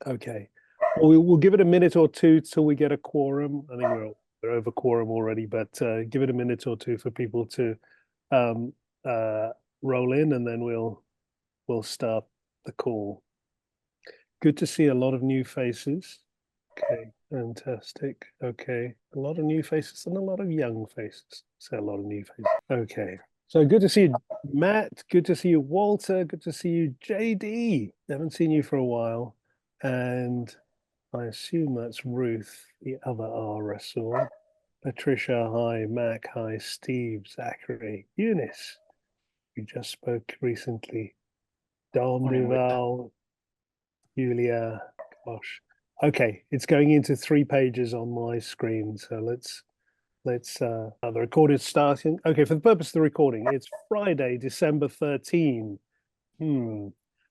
Okay. Well, we'll give it a minute or two till we get a quorum. I think we're over quorum already, but give it a minute or two for people to um, uh, roll in, and then we'll start the call. Good to see a lot of new faces. Okay, fantastic. Okay, a lot of new faces and a lot of young faces. Say a lot of new faces. Okay, so good to see you, Matt. Good to see you, Walter. Good to see you, JD. Haven't seen you for a while. And I assume that's Ruth, the other R I saw. Patricia, hi. Mac, hi. Steve, Zachary, Eunice. We just spoke recently. Don Morning, Whit. Duval, Julia. Gosh. Okay, it's going into 3 pages on my screen. So let's the recording's starting. Okay, for the purpose of the recording, it's Friday, December 13. Hmm.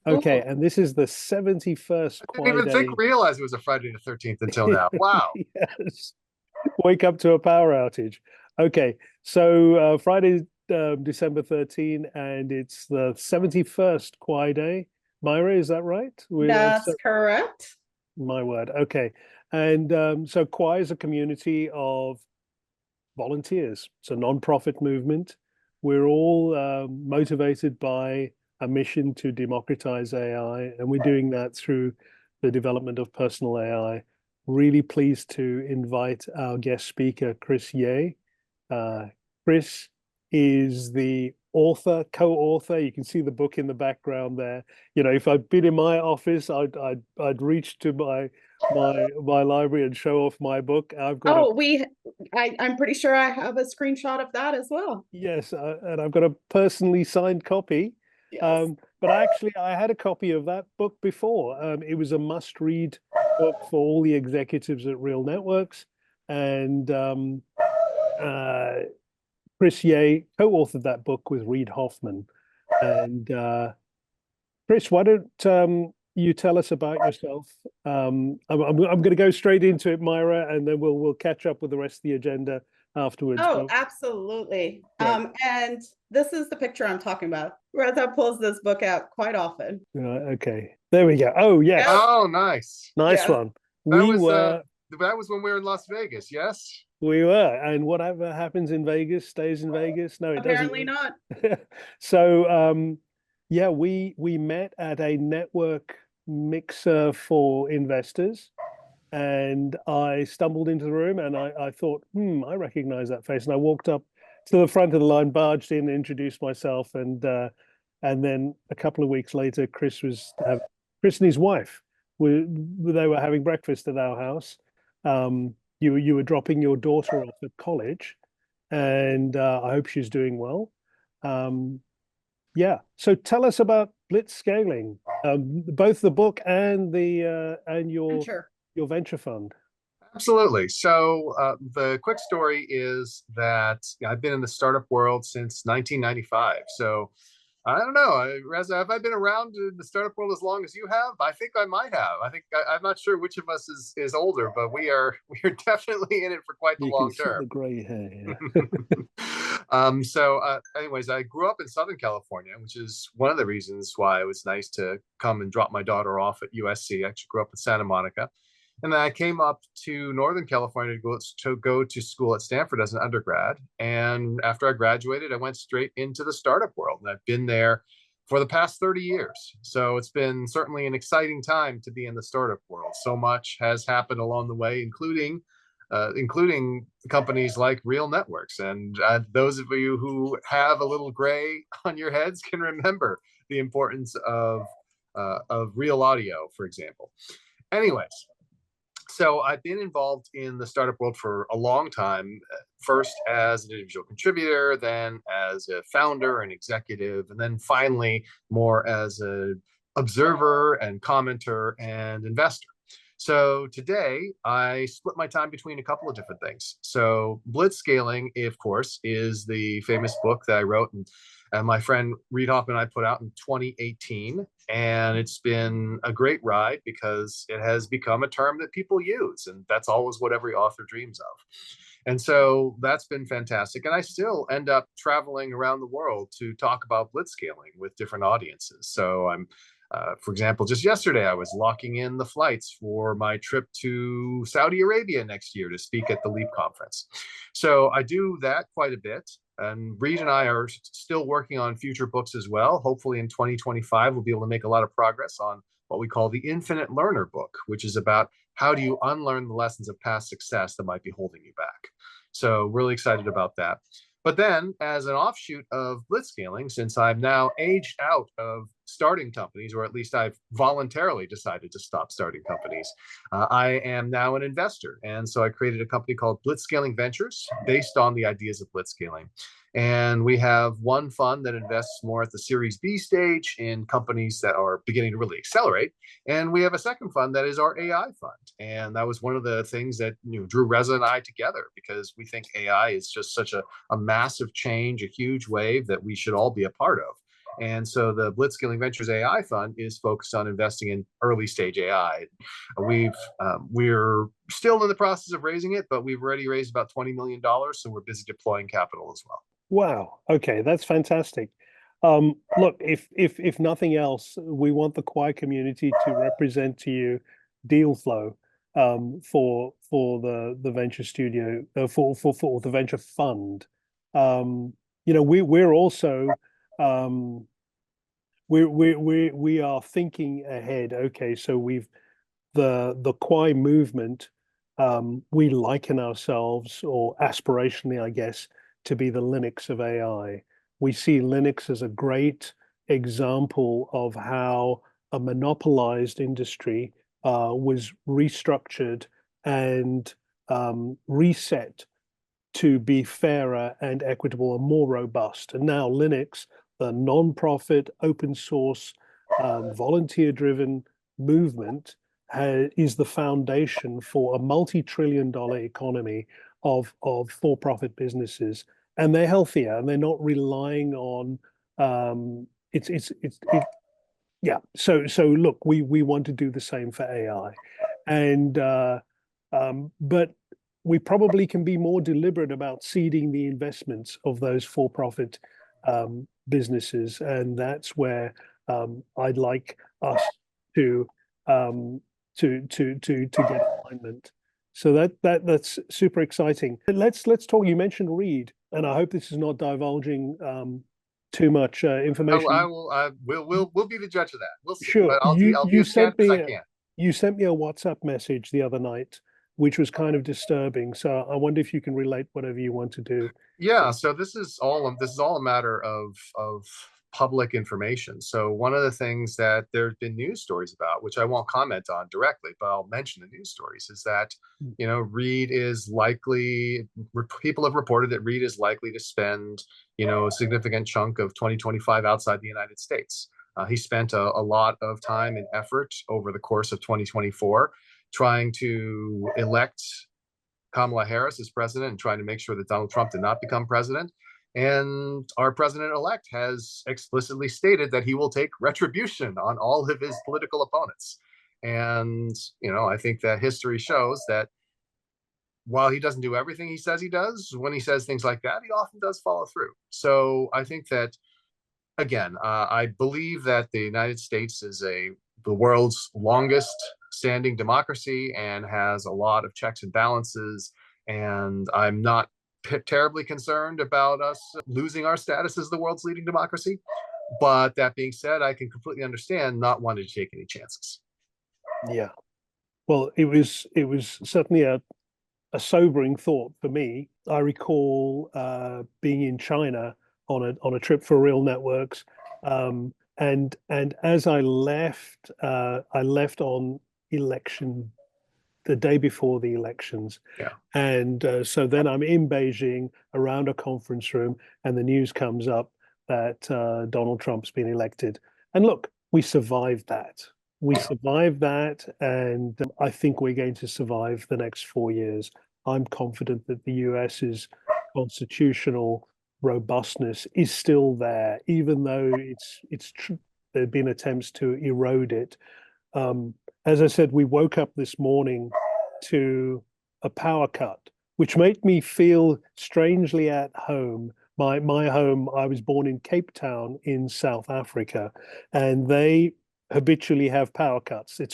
Okay, Oh, and this is the 71st I didn't Kwaai even Day. realize it was a Friday the 13th until now. Wow. Yes. Wake up to a power outage. Okay, so Friday, December 13, and it's the 71st Kwaai Day. Myra, is that right? That's correct. My word. Okay. And so Kwaai is a community of volunteers. It's a non-profit movement. We're all motivated by a mission to democratize AI, and we're doing that through the development of personal AI. Really pleased to invite our guest speaker, Chris Ye. Chris is the author, co-author. You can see the book in the background there. You know, if I'd been in my office, I'd reach to my library and show off my book. I've got a Oh, I'm pretty sure I have a screenshot of that as well. yes, and I've got a personally signed copy. Yes. But actually, I had a copy of that book before. It was a must-read book for all the executives at Real Networks, and uh, Chris Ye co-authored that book with Reid Hoffman. And Chris, why don't you tell us about yourself? I'm going to go straight into it, Myra, and then we'll catch up with the rest of the agenda afterwards. Oh, absolutely. Great. And this is the picture I'm talking about. Reza pulls this book out quite often. Okay, there we go. Oh, yes. Yep. Oh, nice. Nice Yes. one. That We was were, that was when we were in Las Vegas, yes? we were, and whatever happens in Vegas stays in Vegas. No, it doesn't. Apparently not. So, yeah, we met at a network mixer for investors, and I stumbled into the room, and I thought, I recognize that face, and I walked up to the front of the line, barged in, introduced myself, and then a couple of weeks later, Chris and his wife they were having breakfast at our house. You were dropping your daughter off at college, and I hope she's doing well. Um, yeah. So tell us about blitz scaling, both the book and the and Sure. your venture fund. Absolutely. So the quick story is that I've been in the startup world since 1995. So I don't know, Reza, have I been around in the startup world as long as you have? I think I might have. I'm not sure which of us is older, but we are definitely in it for quite the You can long see term. the gray hair. Anyways, I grew up in Southern California, which is one of the reasons why it was nice to come and drop my daughter off at USC. I actually grew up in Santa Monica. And then I came up to Northern California to go to school at Stanford as an undergrad. And after I graduated, I went straight into the startup world. And I've been there for the past 30 years. So it's been certainly an exciting time to be in the startup world. So much has happened along the way, including companies like Real Networks. And those of you who have a little gray on your heads can remember the importance of real audio, for example. Anyways, so I've been involved in the startup world for a long time, first as an individual contributor, then as a founder and executive, and then finally more as an observer and commenter and investor. So today I split my time between a couple of different things. So Blitzscaling, of course, is the famous book that I wrote and my friend Reid Hoffman and I put out in 2018. And it's been a great ride because it has become a term that people use. And that's always what every author dreams of. And so that's been fantastic. And I still end up traveling around the world to talk about blitzscaling with different audiences. So For example, just yesterday, I was locking in the flights for my trip to Saudi Arabia next year to speak at the LEAP conference. So I do that quite a bit. And Reed and I are still working on future books as well. Hopefully in 2025, we'll be able to make a lot of progress on what we call the Infinite Learner book, which is about how do you unlearn the lessons of past success that might be holding you back. So really excited about that. But then, as an offshoot of blitzscaling, since I'm now aged out of starting companies, or at least I've voluntarily decided to stop starting companies, I am now an investor. And so I created a company called Blitzscaling Ventures based on the ideas of blitzscaling. And we have one fund that invests more at the Series B stage in companies that are beginning to really accelerate. And we have a second fund that is our AI fund. And that was one of the things that drew Reza and I together, because we think AI is just such a massive change, a huge wave that we should all be a part of. And so the Blitzscaling Ventures AI Fund is focused on investing in early stage AI. We're still in the process of raising it, but we've already raised about $20 million. So we're busy deploying capital as well. Wow. Okay, that's fantastic. Look, if nothing else, we want the Kwaai community to represent to you deal flow for the venture studio for the venture fund. We're also we are thinking ahead. Okay, so we've the Kwaai movement. We liken ourselves, or aspirationally, I guess, to be the Linux of AI. We see Linux as a great example of how a monopolized industry was restructured and reset to be fairer and equitable and more robust. And now Linux, the non-profit, open source, volunteer-driven movement, is the foundation for a multi-trillion-dollar economy of for-profit businesses, and they're healthier and they're not relying on yeah. So look, we want to do the same for AI, and but we probably can be more deliberate about seeding the investments of those for-profit businesses, and that's where I'd like us to get alignment. So that's super exciting. Let's talk. You mentioned Reed, and I hope this is not divulging too much information. We'll be the judge of that. We'll see. Sure. But I'll be as candid as I can. You sent me a WhatsApp message the other night, which was kind of disturbing. So I wonder if you can relate whatever you want to do. Yeah. So this is all a matter of public information. So one of the things that there's been news stories about, which I won't comment on directly, but I'll mention the news stories, is that Reed is likely, people have reported that Reed is likely to spend a significant chunk of 2025 outside the United States. He spent a lot of time and effort over the course of 2024 trying to elect Kamala Harris as president and trying to make sure that Donald Trump did not become president. And our president-elect has explicitly stated that he will take retribution on all of his political opponents. And, I think that history shows that while he doesn't do everything he says he does, when he says things like that, he often does follow through. So I think that, again, I believe that the United States is the world's longest standing democracy and has a lot of checks and balances. And I'm not terribly concerned about us losing our status as the world's leading democracy. But that being said, I can completely understand not wanting to take any chances. Yeah. Well, it was certainly a sobering thought for me. I recall being in China on a trip for Real Networks, and as I left on election the day before the elections. Yeah. And so then I'm in Beijing around a conference room, and the news comes up that Donald Trump's been elected. And look, we survived that. We survived that, and I think we're going to survive the next 4 years. I'm confident that the US's constitutional robustness is still there, even though it's true there have been attempts to erode it. As I said, we woke up this morning to a power cut, which made me feel strangely at home. My home, I was born in Cape Town in South Africa, and they habitually have power cuts. They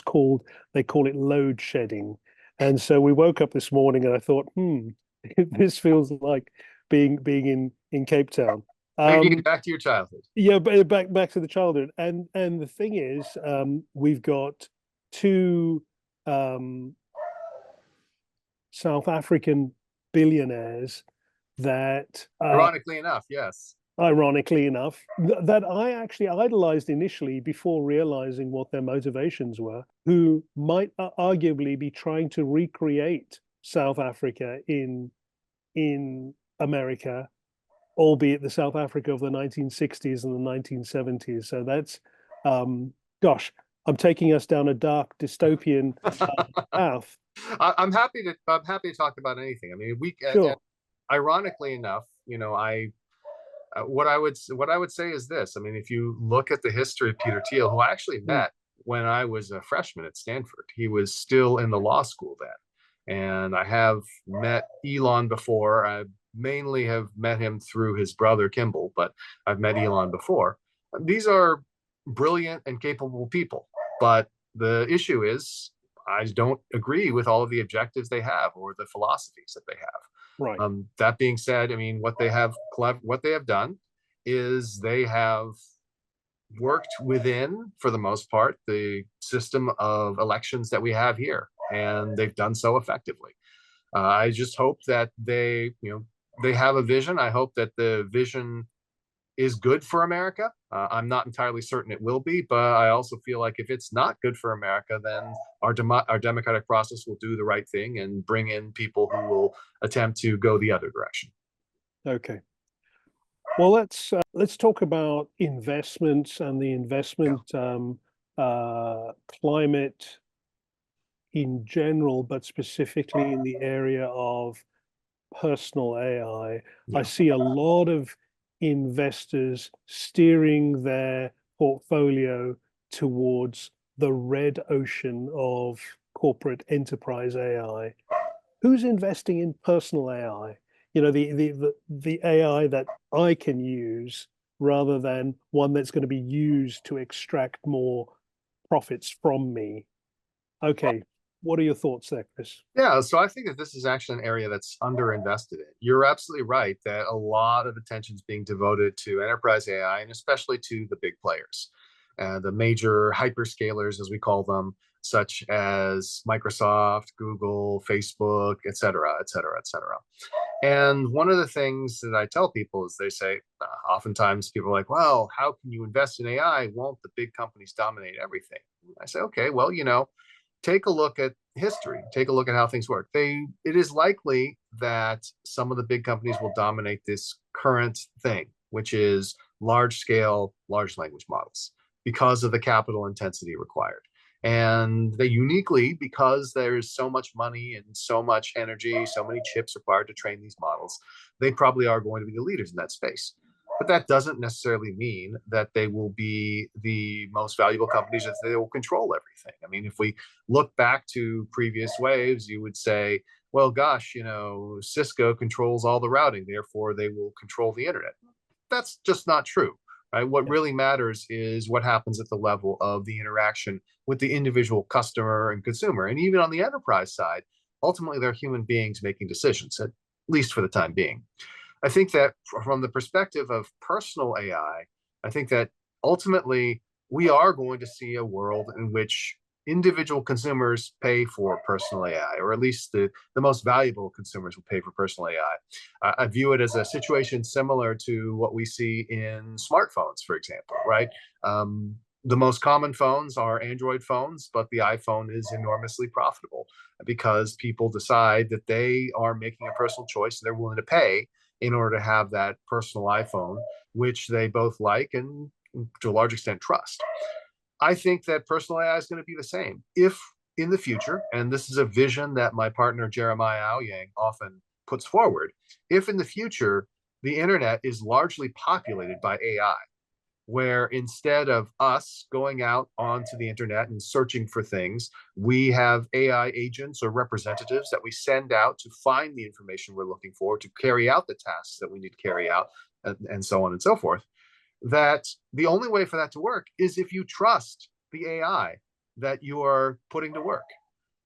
call it load shedding. And so we woke up this morning and I thought, this feels like being in Cape Town. Maybe back to your childhood. Yeah, but back to the childhood. And the thing is, we've got two South African billionaires that Ironically enough, yes. ironically enough, that I actually idolized initially before realizing what their motivations were, who might arguably be trying to recreate South Africa in America, albeit the South Africa of the 1960s and the 1970s. So that's, gosh, I'm taking us down a dark dystopian path. I'm happy to talk about anything. I mean, Sure. Ironically enough, what I would say is this. I mean, if you look at the history of Peter Thiel, who I actually met when I was a freshman at Stanford, he was still in the law school then. And I have met Elon before. I mainly have met him through his brother Kimball, but I've met Elon before. These are brilliant and capable people, but the issue is I don't agree with all of the objectives they have or the philosophies that they have. Right. That being said, I mean, what they have done is they have worked within, for the most part, the system of elections that we have here, and they've done so effectively. I just hope that they have a vision. I hope that the vision is good for America. I'm not entirely certain it will be, but I also feel like if it's not good for America, then our democratic process will do the right thing and bring in people who will attempt to go the other direction. Okay. Well, let's talk about investments and the investment climate in general, but specifically in the area of personal AI. I see a lot of investors steering their portfolio towards the red ocean of corporate enterprise AI. Who's investing in personal AI? The AI that I can use rather than one that's going to be used to extract more profits from me. Okay, what are your thoughts there, Chris? Yeah, so I think that this is actually an area that's underinvested in. You're absolutely right that a lot of attention is being devoted to enterprise AI and especially to the big players, the major hyperscalers, as we call them, such as Microsoft, Google, Facebook, et cetera, et cetera, et cetera. And one of the things that I tell people is they say, oftentimes people are like, well, how can you invest in AI? Won't the big companies dominate everything? I say, okay, well, take a look at history, take a look at how things work. It is likely that some of the big companies will dominate this current thing, which is large scale, large language models, because of the capital intensity required. And they uniquely, because there's so much money and so much energy, so many chips required to train these models, they probably are going to be the leaders in that space. But that doesn't necessarily mean that they will be the most valuable companies, that they will control everything. I mean, if we look back to previous waves, you would say, well, gosh, Cisco controls all the routing, therefore they will control the internet. That's just not true, right? What really matters is what happens at the level of the interaction with the individual customer and consumer. And even on the enterprise side, ultimately they're human beings making decisions, at least for the time being. I think that from the perspective of personal AI, I think that ultimately we are going to see a world in which individual consumers pay for personal AI, or at least the most valuable consumers will pay for personal AI. I view it as a situation similar to what we see in smartphones, for example, right? The most common phones are Android phones, but the iPhone is enormously profitable because people decide that they are making a personal choice and they're willing to pay in order to have that personal iPhone, which they both like and to a large extent trust. I think that personal AI is going to be the same. If in the future, and this is a vision that my partner Jeremiah Aoyang often puts forward, if in the future the internet is largely populated by AI, where instead of us going out onto the internet and searching for things, we have AI agents or representatives that we send out to find the information we're looking for, to carry out the tasks that we need to carry out, and so on and so forth, that the only way for that to work is if you trust the AI that you are putting to work.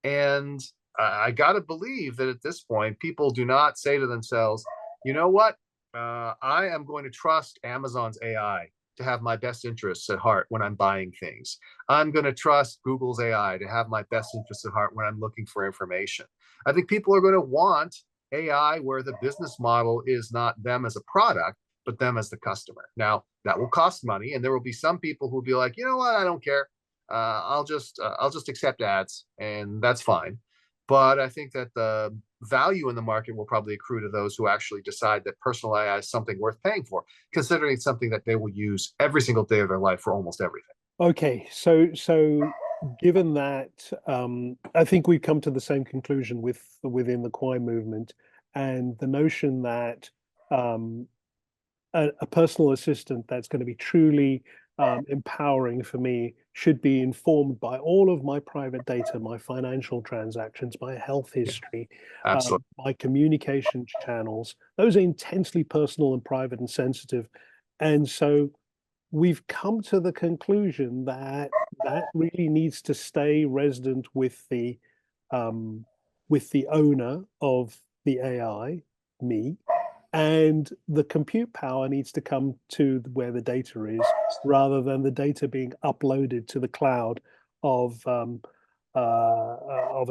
And I got to believe that at this point, people do not say to themselves, you know what? I am going to trust Amazon's AI to have my best interests at heart when I'm buying things. I'm going to trust Google's AI to have my best interests at heart when I'm looking for information. I think people are going to want AI where the business model is not them as a product, but them as the customer. Now, that will cost money, and there will be some people who will be like, you know what, I don't care. I'll just accept ads, and that's fine. But I think that the value in the market will probably accrue to those who actually decide that personal AI is something worth paying for, considering it's something that they will use every single day of their life for almost everything. Okay, so given that, I think we've come to the same conclusion within the Kwaai movement, and the notion that a personal assistant that's going to be truly empowering for me should be informed by all of my private data, my financial transactions, my health history, Absolutely. my communication channels. Those are intensely personal and private and sensitive. And so we've come to the conclusion that that really needs to stay resident with the owner of the AI, me, and the compute power needs to come to where the data is, rather than the data being uploaded to the cloud of a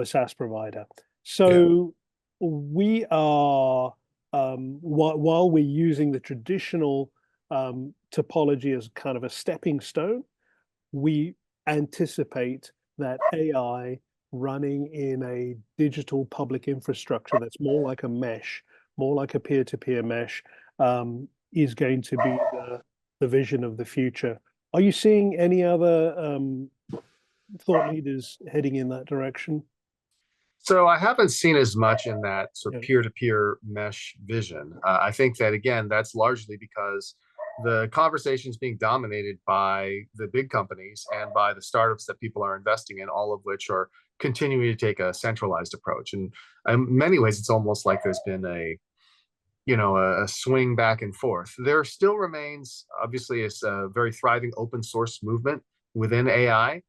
SaaS provider. So we are, while we're using the traditional topology as kind of a stepping stone, we anticipate that AI running in a digital public infrastructure that's more like a mesh, more like a peer-to-peer mesh, is going to be the vision of the future. Are you seeing any other thought leaders heading in that direction? So I haven't seen as much in that sort of peer-to-peer mesh vision. I think that, again, that's largely because the conversation is being dominated by the big companies and by the startups that people are investing in, all of which are continuing to take a centralized approach. And in many ways, it's almost like there's been a swing back and forth. There still remains, obviously, a very thriving open source movement within AI.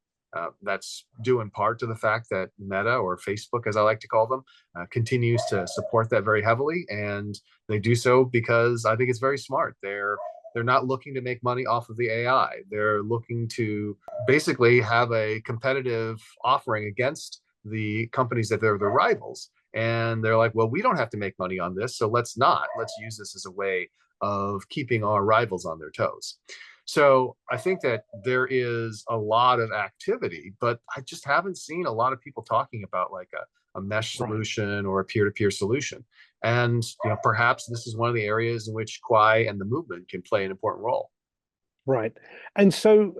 That's due in part to the fact that Meta, or Facebook, as I like to call them, continues to support that very heavily, and they do so because I think it's very smart. They're not looking to make money off of the AI. They're looking to basically have a competitive offering against the companies that they're their rivals. And they're like, well, we don't have to make money on this, so let's not. Let's use this as a way of keeping our rivals on their toes. So I think that there is a lot of activity, but I just haven't seen a lot of people talking about like a mesh solution or a peer-to-peer solution. And perhaps this is one of the areas in which Kwaai and the movement can play an important role. Right. And so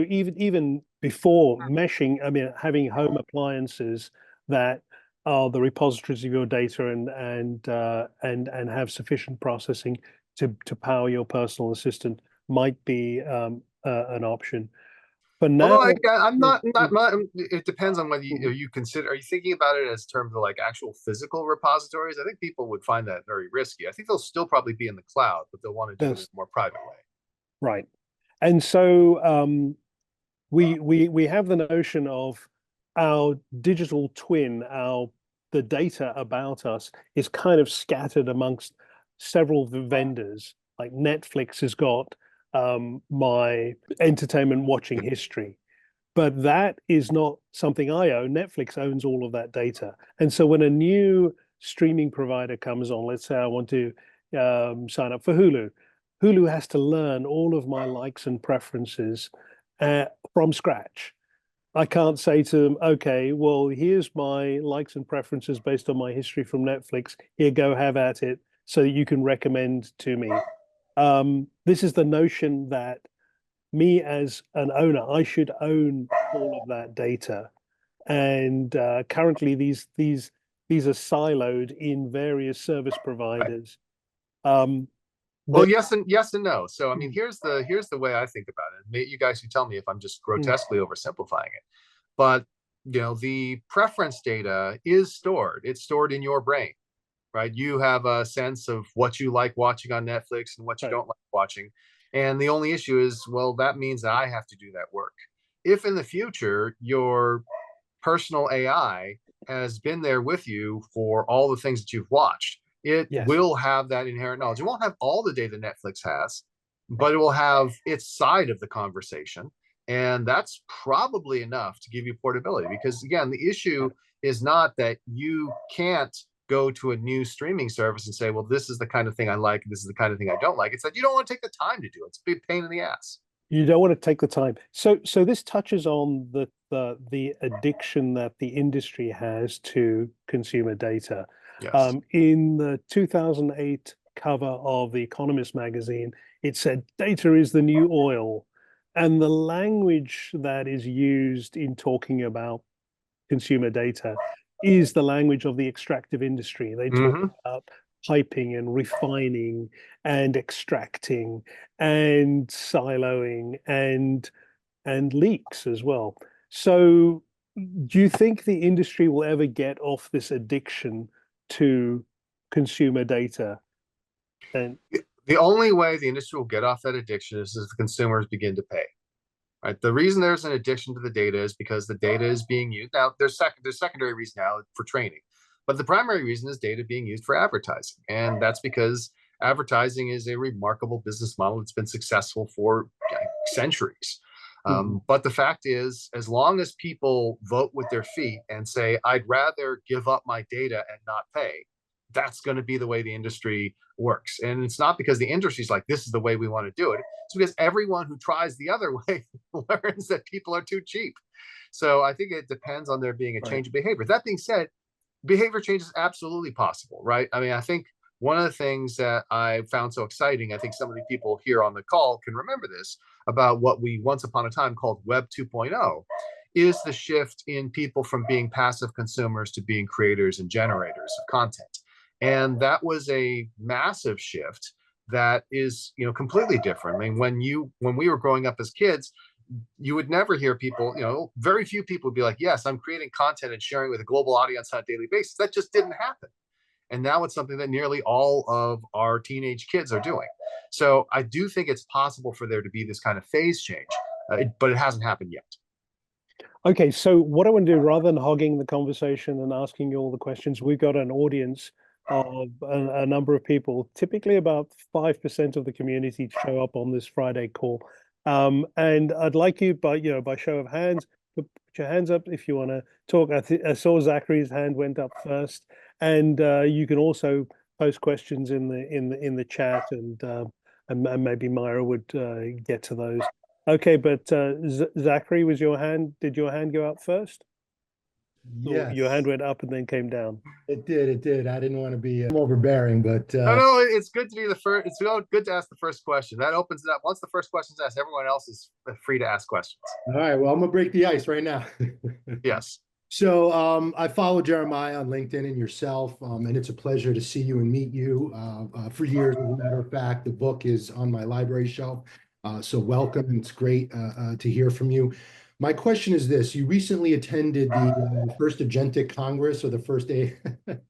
even before meshing, I mean, having home appliances that are the repositories of your data and have sufficient processing to power your personal assistant might be an option. But now, although I'm not. It depends on whether you consider. Are you thinking about it as terms of like actual physical repositories? I think people would find that very risky. I think they'll still probably be in the cloud, but they'll want to do it in a more private way. Right. And so we have the notion of our digital twin, the data about us is kind of scattered amongst several vendors. Like Netflix has got my entertainment watching history, but that is not something I own. Netflix owns all of that data. And so when a new streaming provider comes on, let's say I want to sign up for Hulu, Hulu has to learn all of my likes and preferences from scratch. I can't say to them, okay, well, here's my likes and preferences based on my history from Netflix. Here, go have at it so that you can recommend to me. This is the notion that me as an owner, I should own all of that data. And currently these are siloed in various service providers. Well, yes and no. So I mean, here's the way I think about it. You guys can tell me if I'm just grotesquely oversimplifying it. But the preference data is stored. It's stored in your brain, right? You have a sense of what you like watching on Netflix and what you don't like watching. And the only issue is, well, that means that I have to do that work. If in the future your personal AI has been there with you for all the things that you've watched, it Yes. will have that inherent knowledge. It won't have all the data Netflix has, but it will have its side of the conversation. And that's probably enough to give you portability. Because again, the issue is not that you can't go to a new streaming service and say, well, this is the kind of thing I like, this is the kind of thing I don't like. It's that you don't want to take the time to do it. It's a big pain in the ass. You don't want to take the time. So this touches on the addiction that the industry has to consumer data. Yes. In the 2008 cover of The Economist magazine, it said data is the new oil. And the language that is used in talking about consumer data is the language of the extractive industry. They talk about piping and refining and extracting and siloing and leaks as well. So do you think the industry will ever get off this addiction to consumer data? And the only way the industry will get off that addiction is if the consumers begin to pay. Right. The reason there's an addiction to the data is because the data is being used. Now, there's secondary reason now for training, but the primary reason is data being used for advertising. And that's because advertising is a remarkable business model that's been successful for centuries. But the fact is, as long as people vote with their feet and say, I'd rather give up my data and not pay, that's going to be the way the industry works. And it's not because the industry's like, this is the way we want to do it. It's because everyone who tries the other way learns that people are too cheap. So I think it depends on there being a change of behavior. That being said, behavior change is absolutely possible, right? I mean, I think one of the things that I found so exciting, I think some of the people here on the call can remember this, about what we once upon a time called Web 2.0, is the shift in people from being passive consumers to being creators and generators of content. And that was a massive shift that is, completely different. I mean, when we were growing up as kids, you would never hear people, very few people would be like, yes, I'm creating content and sharing with a global audience on a daily basis. That just didn't happen. And now it's something that nearly all of our teenage kids are doing. So I do think it's possible for there to be this kind of phase change, but it hasn't happened yet. Okay, so what I want to do, rather than hogging the conversation and asking you all the questions, we've got an audience of a number of people, typically about 5% of the community to show up on this Friday call. And I'd like you, by show of hands, put your hands up if you want to talk. I saw Zachary's hand went up first, and you can also post questions in the chat, and maybe Myra would get to those. Okay, but Zachary, did your hand go up first? Yes. Your hand went up and then came down. It did. I didn't want to be overbearing, but no, it's good to be the first. It's good to ask the first question. That opens it up. Once the first question is asked, everyone else is free to ask questions. All right. Well, I'm gonna break the ice right now. Yes. So I follow Jeremiah on LinkedIn and yourself, and it's a pleasure to see you and meet you. For years, as a matter of fact, the book is on my library shelf. So welcome. It's great to hear from you. My question is this: you recently attended the first Agentic Congress, or the first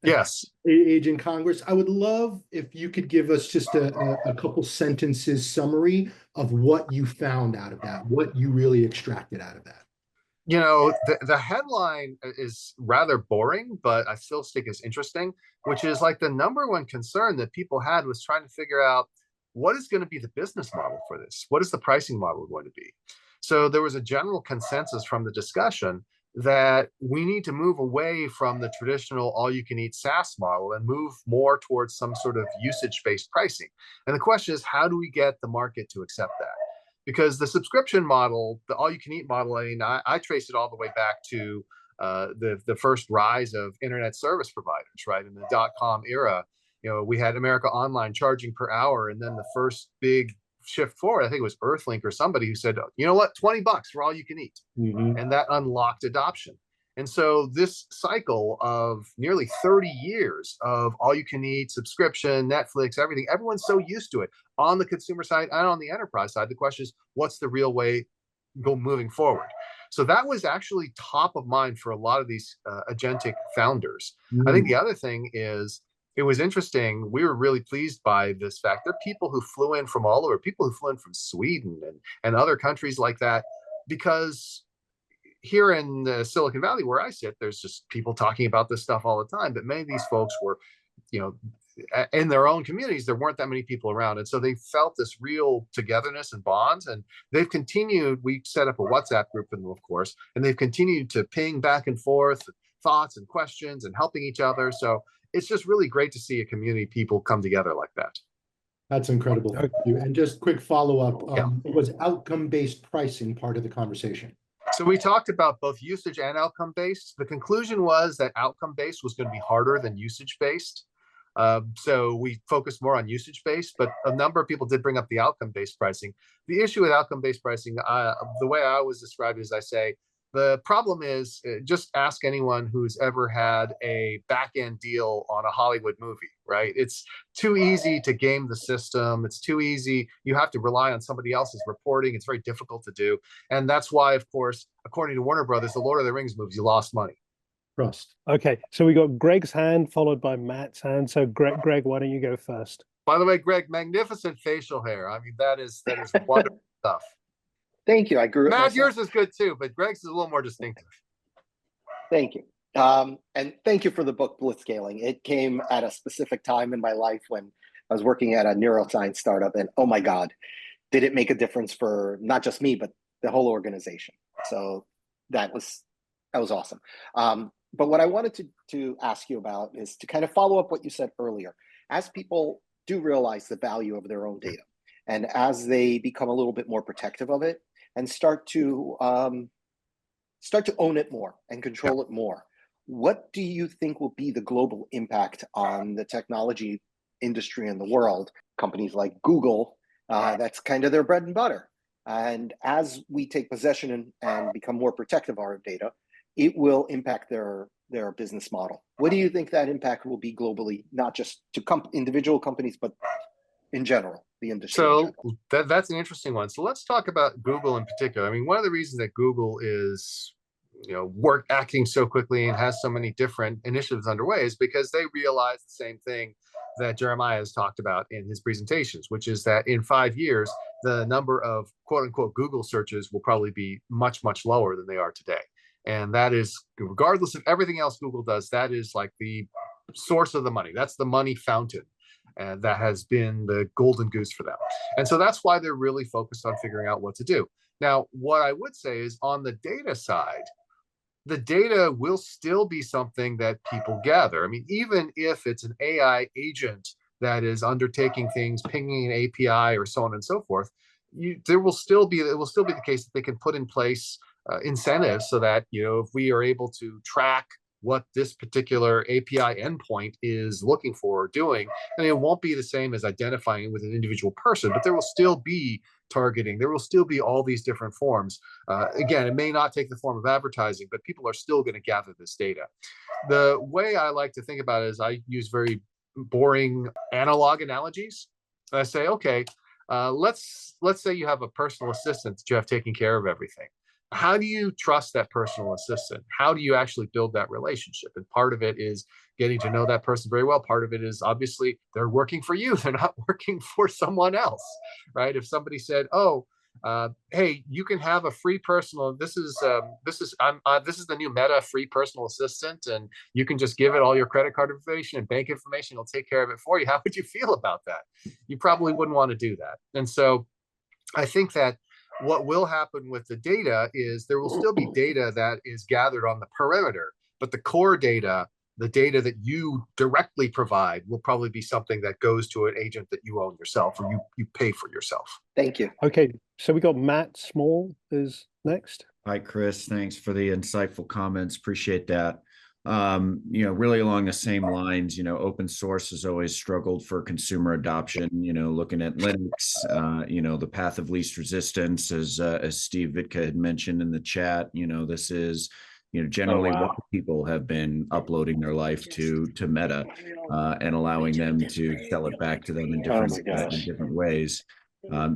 Yes. Agent Congress. I would love if you could give us just a couple sentences summary of what you found out of that, what you really extracted out of that. The headline is rather boring, but I still think it's interesting, which is like the number one concern that people had was trying to figure out what is going to be the business model for this? What is the pricing model going to be? So there was a general consensus from the discussion that we need to move away from the traditional all-you-can-eat SaaS model and move more towards some sort of usage-based pricing. And the question is, how do we get the market to accept that? Because the subscription model, the all-you-can-eat model, I mean, I trace it all the way back to the first rise of internet service providers, right? In the dot-com era, we had America Online charging per hour, and then the first big shift forward, I think it was Earthlink or somebody who said, you know what, $20 for all you can eat. And that unlocked adoption. And so this cycle of nearly 30 years of all you can eat, subscription, Netflix, everything, everyone's so used to it on the consumer side and on the enterprise side. The question is, what's the real way moving forward? So that was actually top of mind for a lot of these agentic founders. I think the other thing is, it was interesting. We were really pleased by this fact. There are people who flew in from all over, people who flew in from Sweden and other countries like that, because here in the Silicon Valley where I sit, there's just people talking about this stuff all the time. But many of these folks were, you know, in their own communities, there weren't that many people around. And so they felt this real togetherness and bonds. And they've continued, we set up a WhatsApp group for them, of course, and they've continued to ping back and forth thoughts and questions and helping each other. So it's just really great to see a community of people come together like that. That's incredible. Thank you. And just quick follow-up, Yeah. was outcome-based pricing part of the conversation? So we talked about both usage and outcome-based. The conclusion was that outcome-based was going to be harder than usage-based. So we focused more on usage-based, but a number of people did bring up the outcome-based pricing. The issue with outcome-based pricing, the way I always describe it is I say, the problem is just ask anyone who's ever had a back-end deal on a Hollywood movie, right? It's too easy to game the system. It's too easy. You have to rely on somebody else's reporting. It's very difficult to do. And that's why, of course, according to Warner Brothers, the Lord of the Rings movies, you lost money. Trust. Okay, so we got Greg's hand followed by Matt's hand. So Greg, why don't you go first? By the way, Greg, magnificent facial hair. I mean, that is wonderful stuff. Thank you. I grew it Matt, myself. yours is good too, but Greg's is a little more distinctive. Thank you. And thank you for the book Blitzscaling. It came at a specific time in my life when I was working at a neuroscience startup, and oh my God, did it make a difference for not just me, but the whole organization. So that was awesome. But what I wanted to ask you about is to kind of follow up what you said earlier. As people do realize the value of their own data, and as they become a little bit more protective of it, and start to own it more and control it more, what do you think will be the global impact on the technology industry in the world? Companies like Google, that's kind of their bread and butter. And as we take possession and become more protective of our data, it will impact their business model. What do you think that impact will be globally, not just to individual companies, but in general, the industry? So that's an interesting one. So let's talk about Google in particular. I mean, one of the reasons that Google is, acting so quickly and has so many different initiatives underway is because they realize the same thing that Jeremiah has talked about in his presentations, which is that in 5 years, the number of quote unquote Google searches will probably be much, much lower than they are today. And that is, regardless of everything else Google does, that is like the source of the money. That's the money fountain. And that has been the golden goose for them. And so that's why they're really focused on figuring out what to do. Now, what I would say is on the data side, the data will still be something that people gather. I mean, even if it's an AI agent that is undertaking things, pinging an API or so on and so forth, it will still be the case that they can put in place incentives so that, if we are able to track what this particular API endpoint is looking for or doing, and it won't be the same as identifying it with an individual person, but there will still be targeting. There will still be all these different forms. Again, it may not take the form of advertising, but people are still going to gather this data. The way I like to think about it is I use very boring analog analogies. I say, okay, let's say you have a personal assistant that you have taking care of everything. How do you trust that personal assistant? How do you actually build that relationship? And part of it is getting to know that person very well. Part of it is obviously they're working for you. They're not working for someone else, right? If somebody said, "Oh, hey, you can have a free personal. This is the new Meta free personal assistant, and you can just give it all your credit card information and bank information. It'll take care of it for you." How would you feel about that? You probably wouldn't want to do that. And so, I think that what will happen with the data is there will still be data that is gathered on the perimeter, but the core data, the data that you directly provide, will probably be something that goes to an agent that you own yourself or you pay for yourself. Thank you. Okay, so we got Matt Small is next. Hi, Chris. Thanks for the insightful comments. Appreciate that. Really along the same lines, open source has always struggled for consumer adoption, looking at Linux, the path of least resistance, as Steve Vitka had mentioned in the chat, this is, generally why people have been uploading their life to Meta and allowing them to sell it back to them in different ways.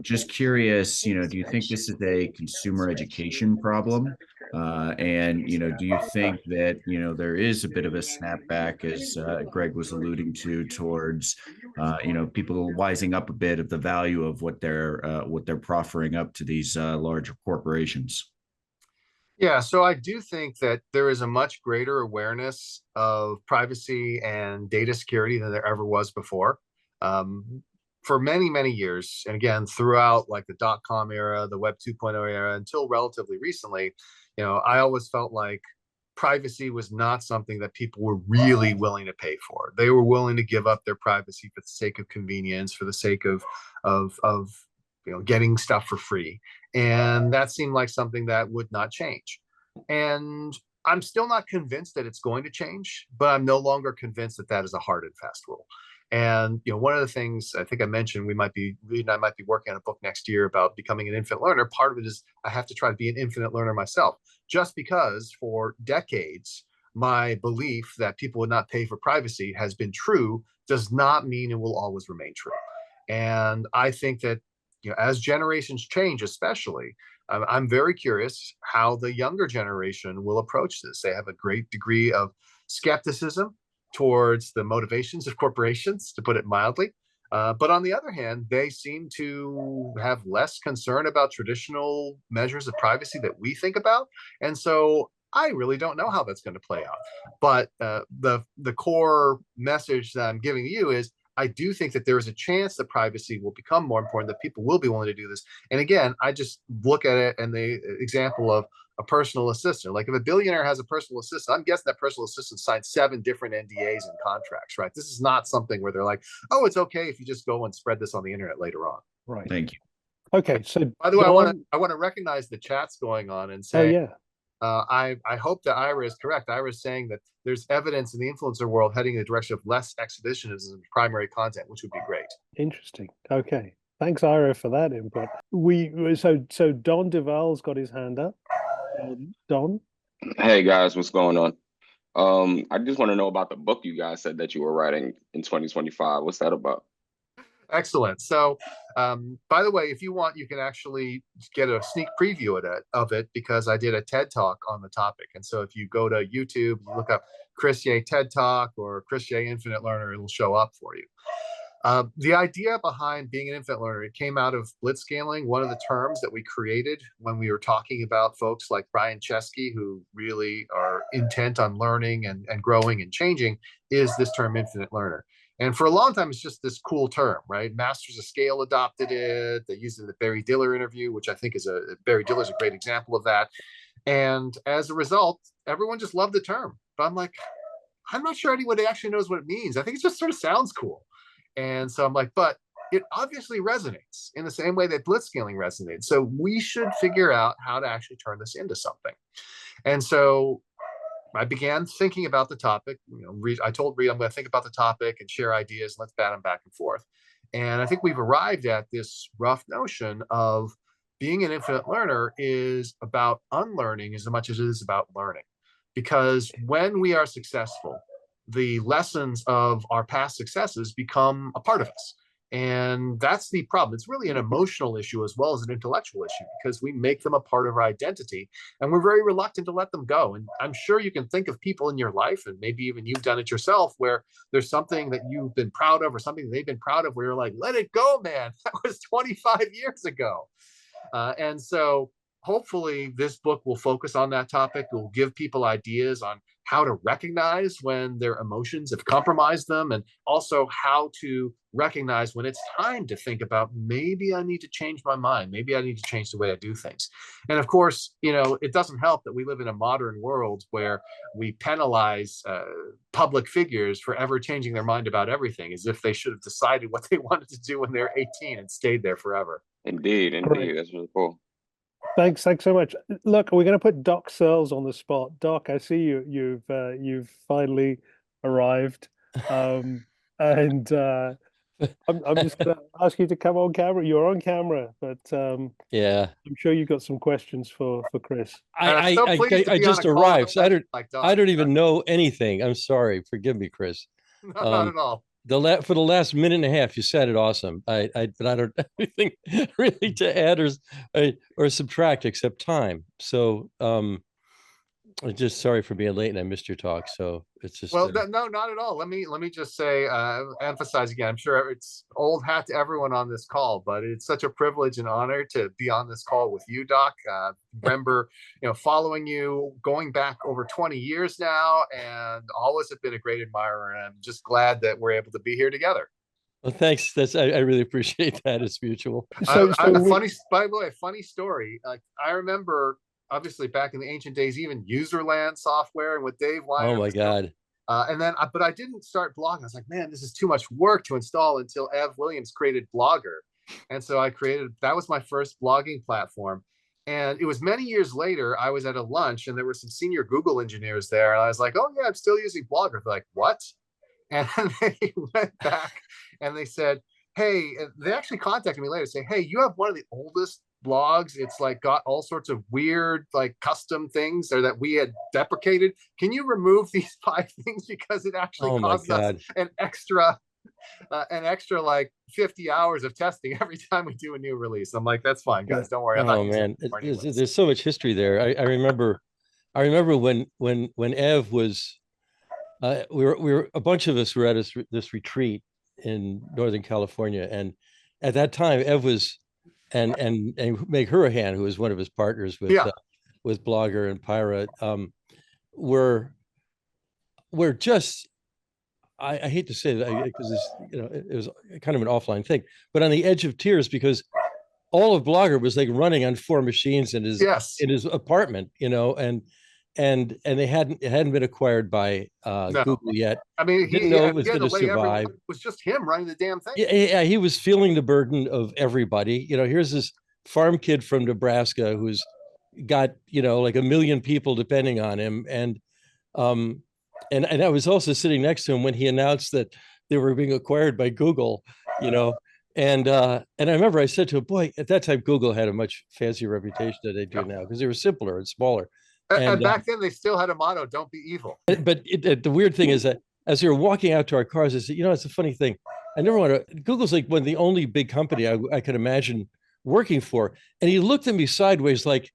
Just curious, do you think this is a consumer education problem? And, do you think that, there is a bit of a snapback, as Greg was alluding to, towards, people wising up a bit of the value of what they're proffering up to these larger corporations? Yeah, so I do think that there is a much greater awareness of privacy and data security than there ever was before. For many, many years, and again, throughout like the dot-com era, the Web 2.0 era, until relatively recently, I always felt like privacy was not something that people were really willing to pay for. They were willing to give up their privacy for the sake of convenience, for the sake of getting stuff for free. And that seemed like something that would not change. And I'm still not convinced that it's going to change, but I'm no longer convinced that that is a hard and fast rule. And one of the things I think I mentioned, I might be working on a book next year about becoming an infinite learner. Part of it is I have to try to be an infinite learner myself, just because for decades my belief that people would not pay for privacy has been true does not mean it will always remain true. And I think that as generations change, especially, I'm very curious how the younger generation will approach this. They have a great degree of skepticism towards the motivations of corporations, to put it mildly. But on the other hand, they seem to have less concern about traditional measures of privacy that we think about. And so I really don't know how that's going to play out. But the core message that I'm giving you is I do think that there is a chance that privacy will become more important, that people will be willing to do this. And again, I just look at it and the example of a personal assistant. Like if a billionaire has a personal assistant, I'm guessing that personal assistant signed 7 different NDAs and contracts, right? This is not something where they're like, oh, it's okay if you just go and spread this on the internet later on. Right. Thank you. Okay. So by the way, I want to recognize the chats going on and say, oh yeah. I hope that Ira is correct. Ira is saying that there's evidence in the influencer world heading in the direction of less exhibitionism in primary content, which would be great. Interesting. Okay. Thanks, Ira, for that input. So Don Duval's got his hand up. Don? Hey guys, what's going on? I just want to know about the book you guys said that you were writing in 2025. What's that about? Excellent. So, by the way, if you want, you can actually get a sneak preview of it because I did a TED Talk on the topic. And so if you go to YouTube, you look up Chris Ye TED Talk or Chris Ye Infinite Learner, it'll show up for you. The idea behind being an infinite learner, it came out of blitzscaling. One of the terms that we created when we were talking about folks like Brian Chesky, who really are intent on learning and growing and changing, is this term infinite learner. And for a long time, it's just this cool term, right? Masters of Scale adopted it. They used it in the Barry Diller interview, which I think Barry Diller is a great example of that. And as a result, everyone just loved the term. But I'm like, I'm not sure anybody actually knows what it means. I think it just sort of sounds cool. And so I'm like, but it obviously resonates in the same way that blitzscaling resonates. So we should figure out how to actually turn this into something. And so I began thinking about the topic. I told Reed I'm going to think about the topic and share ideas. Let's bat them back and forth. And I think we've arrived at this rough notion of being an infinite learner is about unlearning as much as it is about learning. Because when we are successful, the lessons of our past successes become a part of us. And that's the problem. It's really an emotional issue as well as an intellectual issue because we make them a part of our identity and we're very reluctant to let them go. And I'm sure you can think of people in your life, and maybe even you've done it yourself, where there's something that you've been proud of or something that they've been proud of where you're like, let it go, man. That was 25 years ago. And so hopefully this book will focus on that topic. It will give people ideas on how to recognize when their emotions have compromised them, and also how to recognize when it's time to think about, maybe I need to change my mind. Maybe I need to change the way I do things. And of course, it doesn't help that we live in a modern world where we penalize public figures for ever changing their mind about everything, as if they should have decided what they wanted to do when they're 18 and stayed there forever. Indeed. Great. That's really cool. Thanks so much. Look, we're going to put Doc Searles on the spot. Doc, I see you've finally arrived, and I'm just going to ask you to come on camera. You're on camera, but yeah, I'm sure you've got some questions for Chris. I just arrived, so I don't even know anything. I'm sorry. Forgive me, Chris. Not at all. for the last minute and a half, you said it awesome. But I don't have anything really to add or subtract except time. So I'm just sorry for being late and I missed your talk. So it's just Well, no, not at all. Let me just say, emphasize again. I'm sure it's old hat to everyone on this call, but it's such a privilege and honor to be on this call with you, Doc. Remember, following you going back over 20 years now, and always have been a great admirer. And I'm just glad that we're able to be here together. well, thanks. I really appreciate that. It's mutual. So By the way, funny story. I remember, obviously, back in the ancient days, even Userland software and with Dave Weiner. Oh my God. And then, but I didn't start blogging. I was like, man, this is too much work to install until Ev Williams created Blogger. And so that was my first blogging platform. And it was many years later, I was at a lunch and there were some senior Google engineers there. And I was like, oh yeah, I'm still using Blogger. They're like, what? And they went back and they said, hey, they actually contacted me later, say, hey, you have one of the oldest blogs. It's like got all sorts of weird like custom things or that we had deprecated. Can you remove these 5 things because it actually costs us an extra like 50 hours of testing every time we do a new release. I'm like, that's fine, guys, don't worry. Oh man, there's so much history there. I remember when Ev was we were a bunch of us were at this retreat in Northern California, and at that time Ev was and Meg Hurahan, who was one of his partners with Blogger and Pyra, we're just, I hate to say that because it was kind of an offline thing, but on the edge of tears because all of Blogger was like running on 4 machines in his apartment, and it hadn't been acquired by Google yet. I mean, he didn't know it was going to survive. It was just him running the damn thing. Yeah, he was feeling the burden of everybody. Here's this farm kid from Nebraska who's got like 1 million people depending on him, and I was also sitting next to him when he announced that they were being acquired by Google, and I remember I said to him, boy, at that time Google had a much fancier reputation than they do now because they were simpler and smaller. And back then they still had a motto, don't be evil. But the weird thing is that as we were walking out to our cars, I said, it's a funny thing. I never want to, Google's like one of the only big company I could imagine working for. And he looked at me sideways like,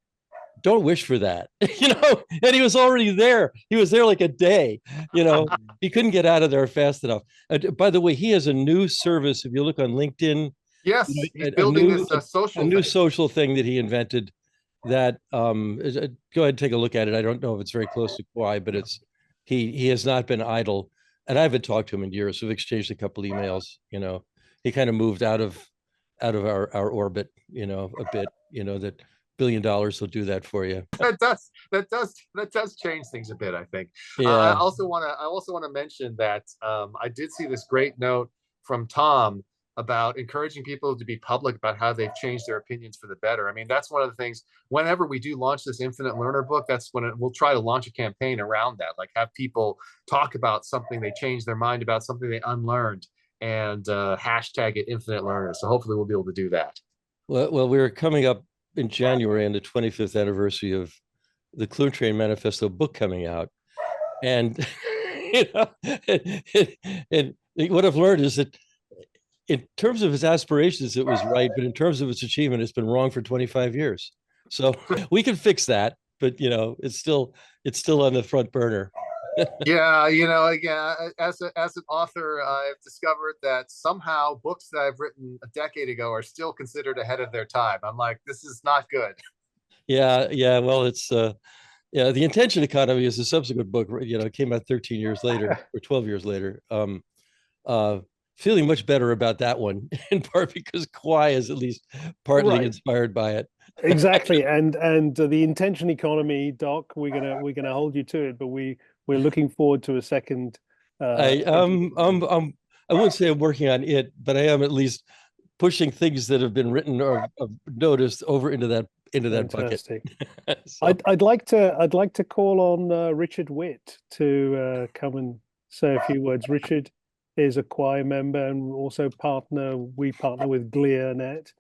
don't wish for that, and he was already there. He was there like a day, he couldn't get out of there fast enough. By the way, he has a new service. If you look on LinkedIn, yes, he's building this social thing that he invented that, go ahead and take a look at it. I don't know if it's very close to Kwaai, but he has not been idle. And I haven't talked to him in years. We've exchanged a couple emails, he kind of moved out of our orbit, a bit, that $1 billion will do that for you. That does change things a bit, I think. Yeah. I also want to mention that I did see this great note from Tom about encouraging people to be public about how they've changed their opinions for the better. I mean, that's one of the things, whenever we do launch this Infinite Learner book, that's when we'll try to launch a campaign around that, like have people talk about something they changed their mind about, something they unlearned, and hashtag it Infinite Learner. So hopefully we'll be able to do that. Well, we're coming up in January on the 25th anniversary of the Clue Train Manifesto book coming out. And, and what I've learned is that in terms of its aspirations, it was right, but in terms of its achievement, it's been wrong for 25 years. So we can fix that, but it's still on the front burner. Yeah, again, as an author, I've discovered that somehow books that I've written a decade ago are still considered ahead of their time. I'm like, this is not good. Yeah. Well, it's The Intention Economy is a subsequent book. It came out 13 years later or 12 years later. Feeling much better about that one, in part because Kwaai is at least partly inspired by it. Exactly, and the Intention Economy, Doc, we're gonna hold you to it, but we're looking forward to a second. I wouldn't say I'm working on it, but I am at least pushing things that have been written or noticed over into that Fantastic. bucket. So, I'd like to call on Richard Witt to come and say a few words. Richard is a Kwaai member and also we partner with Glear.net.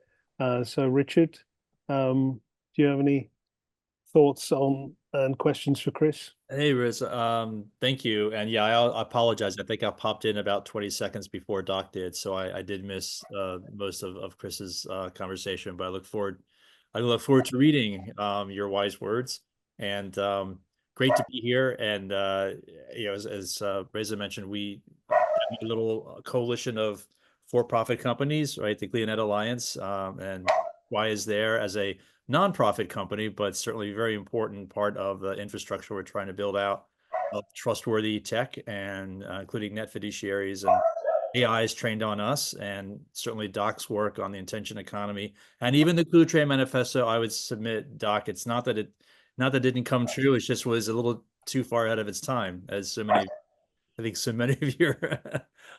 So Richard, do you have any thoughts on And questions for Chris? Hey, Riz. Thank you. And yeah, I apologize. I think I popped in about 20 seconds before Doc did, so I did miss most of Chris's conversation. But I look forward to reading your wise words, and great to be here. And as Reza mentioned, we have a little coalition of for-profit companies, right? The Clean Ed Alliance, and Kwaai is there as a nonprofit company, but certainly a very important part of the infrastructure we're trying to build out of trustworthy tech, and including net fiduciaries, and AI is trained on us, and certainly Doc's work on the intention economy, and even the Clue Train Manifesto. I would submit, Doc, it's not that it didn't come true. It just was a little too far ahead of its time, as so many, I think so many of your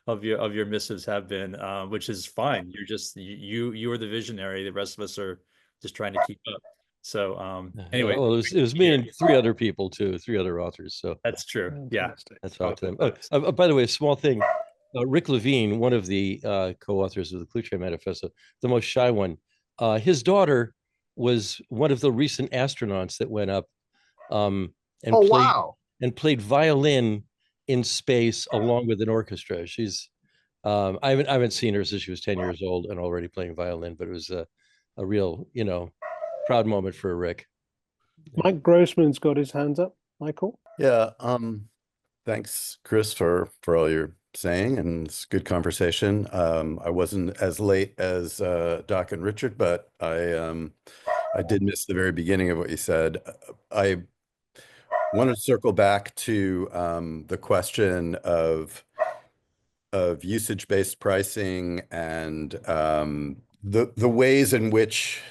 of your missives have been, which is fine. You're just you are the visionary. The rest of us are just trying to keep up. So anyway, well, it was me and three other people too, three other authors. So that's true. Yeah, that's how it's done. By the way, a small thing. Rick Levine, one of the co-authors of the Clue Train Manifesto, the most shy one, his daughter was one of the recent astronauts that went up and played violin in space along with an orchestra. She's I haven't seen her since she was 10 years old and already playing violin, but it was a real, proud moment for Rick. Mike Grossman's got his hands up. Michael? Yeah, thanks, Chris, for all you're saying, and it's good conversation. I wasn't as late as Doc and Richard, but I did miss the very beginning of what you said. I want to circle back to the question of usage-based pricing and the ways in which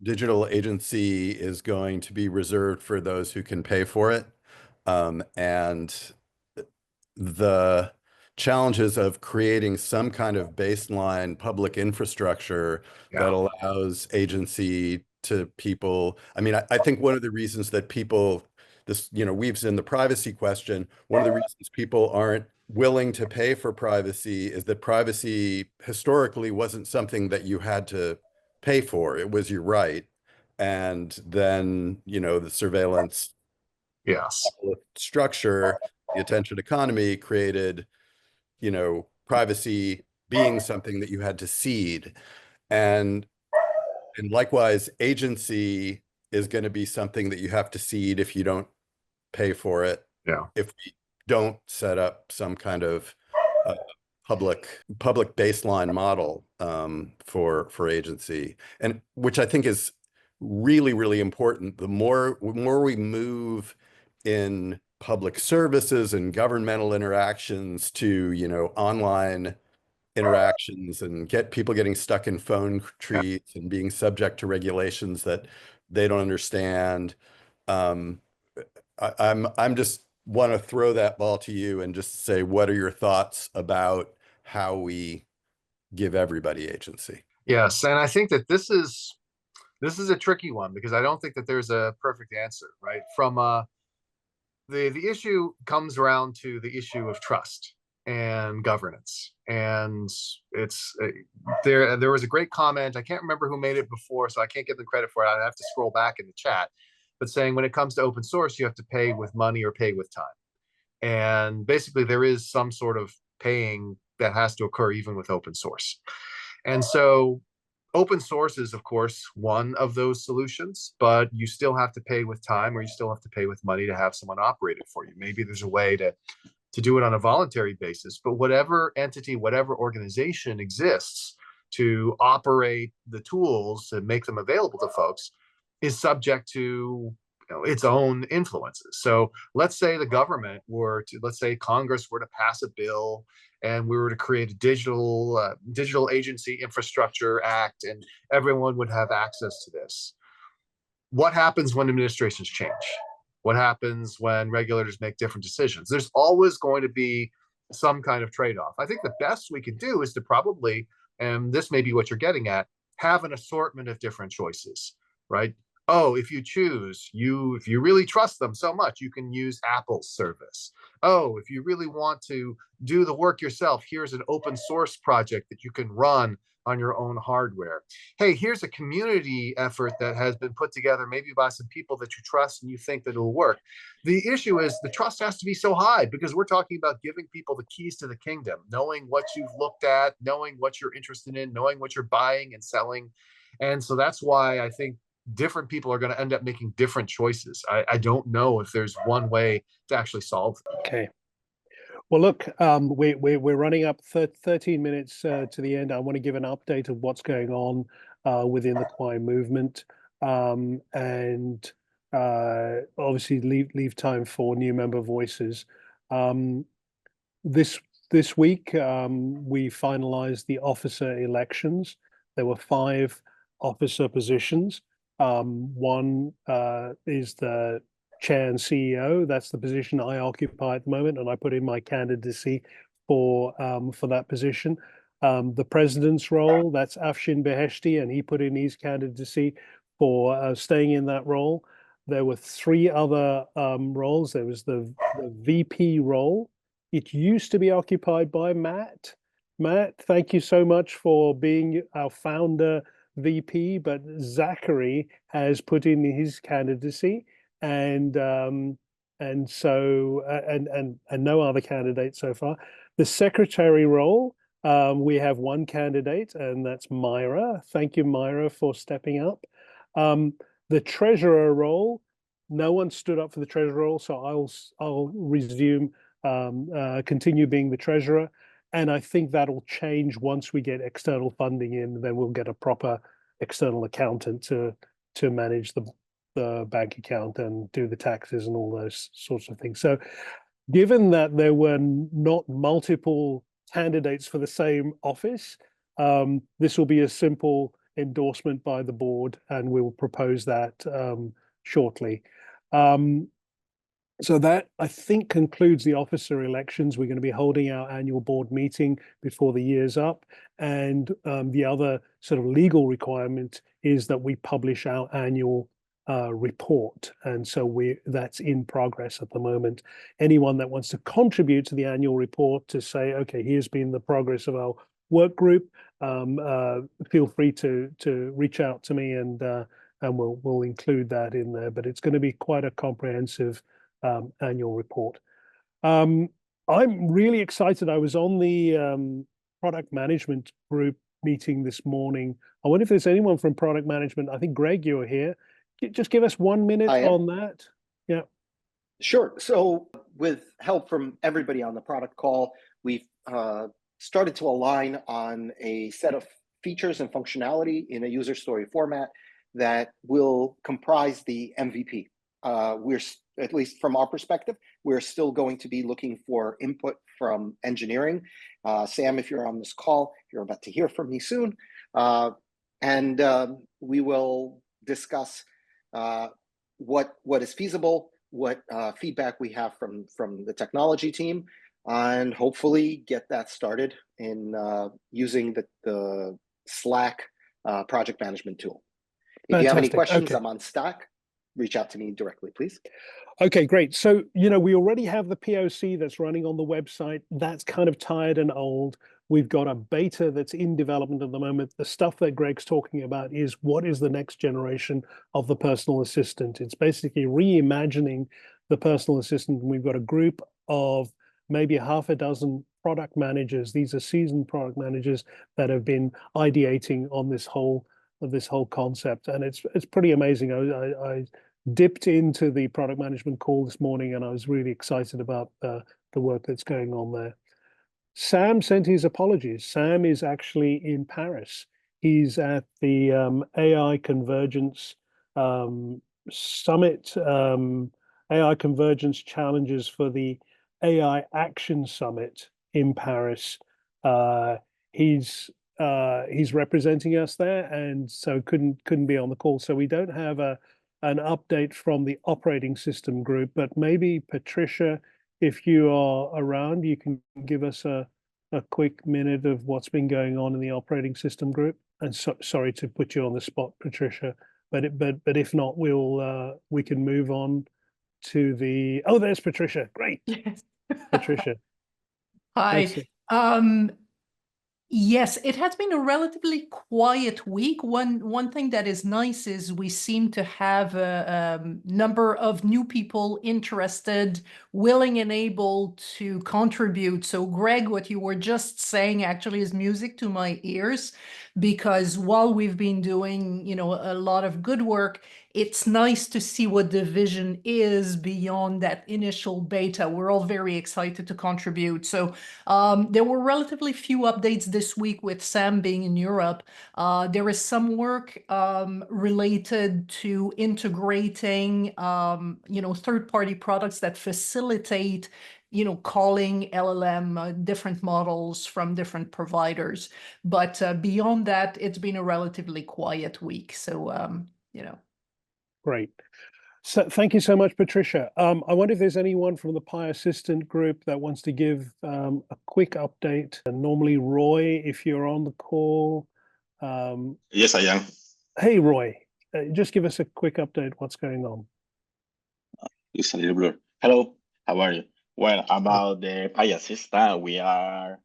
digital agency is going to be reserved for those who can pay for it, and the challenges of creating some kind of baseline public infrastructure that allows agency to people. I mean, I think one of the reasons that people, this, weaves in the privacy question, one of the reasons people aren't willing to pay for privacy is that privacy historically wasn't something that you had to pay for. It was your right. And then, the surveillance structure, the attention economy created, privacy being something that you had to cede. And likewise, agency is going to be something that you have to cede if you don't pay for it. Yeah. If we don't set up some kind of public baseline model for agency, and which I think is really, really important. The more we move in public services and governmental interactions to, online interactions, and get people getting stuck in phone trees and being subject to regulations that they don't understand. I'm just want to throw that ball to you and just say, what are your thoughts about how we give everybody agency? Yes, and I think that this is a tricky one, because I don't think that there's a perfect answer, right? From the issue comes around to the issue of trust and governance, and it's there was a great comment. I can't remember who made it before, so I can't give them credit for it. I have to scroll back in the chat, but saying when it comes to open source, you have to pay with money or pay with time, and basically there is some sort of paying that has to occur even with open source. And so open source is, of course, one of those solutions, but you still have to pay with time, or you still have to pay with money to have someone operate it for you. Maybe there's a way to do it on a voluntary basis, but whatever entity, whatever organization exists to operate the tools and make them available to folks is subject to its own influences. So let's say the government let's say Congress were to pass a bill and we were to create a digital agency infrastructure act, and everyone would have access to this. What happens when administrations change? What happens when regulators make different decisions? There's always going to be some kind of trade-off. I think the best we can do is to probably, and this may be what you're getting at, have an assortment of different choices, right? Oh, if you choose, if you really trust them so much, you can use Apple's service. Oh, if you really want to do the work yourself, here's an open source project that you can run on your own hardware. Hey, here's a community effort that has been put together maybe by some people that you trust and you think that it'll work. The issue is the trust has to be so high because we're talking about giving people the keys to the kingdom, knowing what you've looked at, knowing what you're interested in, knowing what you're buying and selling. And so that's why I think different people are going to end up making different choices. I don't know if there's one way to actually solve them. Okay. Well, look, we're running up 13 minutes to the end. I want to give an update of what's going on within the Kwaai movement, and obviously leave time for new member voices. This week we finalized the officer elections. There were 5 officer positions. One is the Chair and CEO. That's the position I occupy at the moment, and I put in my candidacy for that position. The president's role, that's Afshin Beheshti, and he put in his candidacy for staying in that role. There were 3 other roles. There was the VP role. It used to be occupied by Matt. Matt, thank you so much for being our founder VP, but Zachary has put in his candidacy. And so no other candidate so far. The secretary role, we have 1 candidate, and that's Myra. Thank you, Myra, for stepping up. The treasurer role, no one stood up for the treasurer role, so I'll resume, continue being the treasurer. And I think that'll change once we get external funding in. Then we'll get a proper external accountant to manage the bank account and do the taxes and all those sorts of things. So given that there were not multiple candidates for the same office, this will be a simple endorsement by the board, and we will propose that shortly. So that, I think, concludes the officer elections. We're going to be holding our annual board meeting before the year's up. And the other sort of legal requirement is that we publish our annual report. And so that's in progress at the moment. Anyone that wants to contribute to the annual report to say, okay, here's been the progress of our work group, feel free to reach out to me, and we'll include that in there. But it's going to be quite a comprehensive annual report. I'm really excited. I was on the product management group meeting this morning. I wonder if there's anyone from product management. I think, Greg, you're here. Just give us 1 minute on that. Yeah. Sure. So with help from everybody on the product call, we've started to align on a set of features and functionality in a user story format that will comprise the MVP. We're, at least from our perspective, we're still going to be looking for input from engineering. Sam, if you're on this call, you're about to hear from me soon. And we will discuss what is feasible, what feedback we have from the technology team, and hopefully get that started in using the Slack project management tool. If you have any questions, okay. I'm on Slack. Reach out to me directly, please. Okay, great. So, we already have the POC that's running on the website. That's kind of tired and old. We've got a beta that's in development at the moment. The stuff that Greg's talking about is what is the next generation of the personal assistant. It's basically reimagining the personal assistant. And we've got a group of maybe 6 product managers. These are seasoned product managers that have been ideating on this whole concept, and it's pretty amazing. I dipped into the product management call this morning, and I was really excited about the work that's going on there. Sam sent his apologies. Sam is actually in Paris. He's at the AI Convergence Summit, AI Convergence Challenges for the AI Action Summit in Paris. He's representing us there, and so couldn't be on the call. So we don't have an update from the operating system group, but maybe Patricia, if you are around, you can give us a quick minute of what's been going on in the operating system group. And sorry to put you on the spot, Patricia, but if not, we can move on to the. Oh, there's Patricia. Great. Yes. Patricia. Hi. Excellent. Yes, it has been a relatively quiet week. One thing that is nice is we seem to have a number of new people interested, willing and able to contribute. So Greg, what you were just saying actually is music to my ears, because while we've been doing, a lot of good work, it's nice to see what the vision is beyond that initial beta. We're all very excited to contribute. So there were relatively few updates this week with Sam being in Europe. There is some work related to integrating, third-party products that facilitate, calling LLM different models from different providers. But beyond that, it's been a relatively quiet week. So, Great. So thank you so much, Patricia. I wonder if there's anyone from the Pi Assistant group that wants to give a quick update. And normally, Roy, if you're on the call. Yes, I am. Hey, Roy, just give us a quick update. What's going on? It's a little blur. Hello, how are you? Well, about the Pi Assistant, we are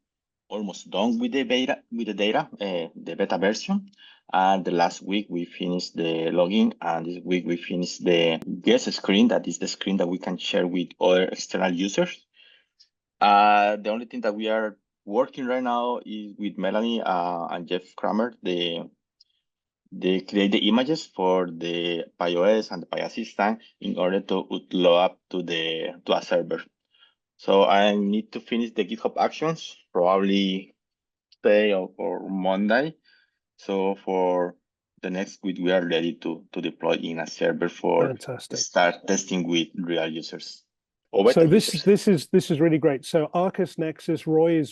almost done with the beta, the beta version. And the last week we finished the login, and this week we finished the guest screen. That is the screen that we can share with other external users. The only thing that we are working right now is with Melanie and Jeff Kramer. They create the images for the PiOS and the Pi Assistant in order to upload up to a server. So I need to finish the GitHub actions probably today or Monday. So for the next week, we are ready to deploy in a server for Fantastic. Start testing with real users. So this is really great. So Arcus Nexus, Roy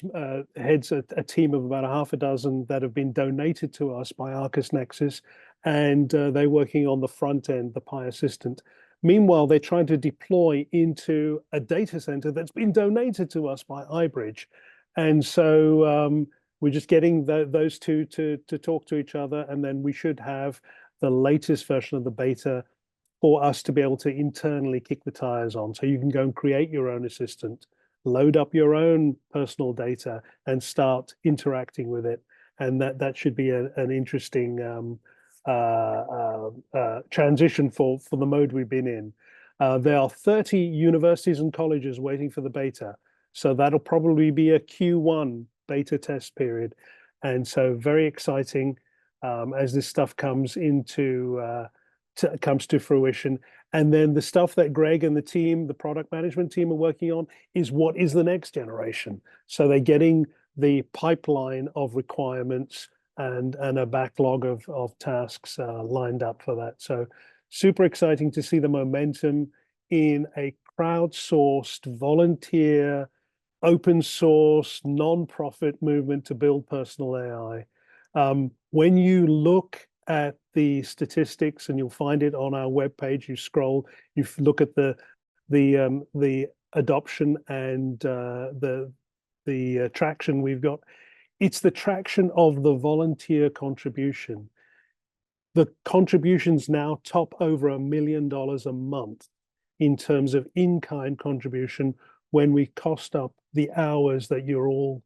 heads a team of about half a dozen that have been donated to us by Arcus Nexus, and they're working on the front end, the Pi Assistant. Meanwhile, they're trying to deploy into a data center that's been donated to us by iBridge, and so we're just getting those two to talk to each other, and then we should have the latest version of the beta for us to be able to internally kick the tires on. So you can go and create your own assistant, load up your own personal data, and start interacting with it. And that should be an interesting transition for the mode we've been in. There are 30 universities and colleges waiting for the beta. So that'll probably be a Q1 beta test period. And so very exciting as this stuff comes comes to fruition. And then the stuff that Greg and the team, the product management team, are working on is what is the next generation. So they're getting the pipeline of requirements and a backlog of tasks lined up for that. So super exciting to see the momentum in a crowdsourced, volunteer, open source, non-profit movement to build personal AI. When you look at the statistics, and you'll find it on our webpage, you scroll, you look at the adoption and the traction we've got. It's the traction of the volunteer contribution. The contributions now top over $1 million a month in terms of in-kind contribution when we cost up the hours that you're all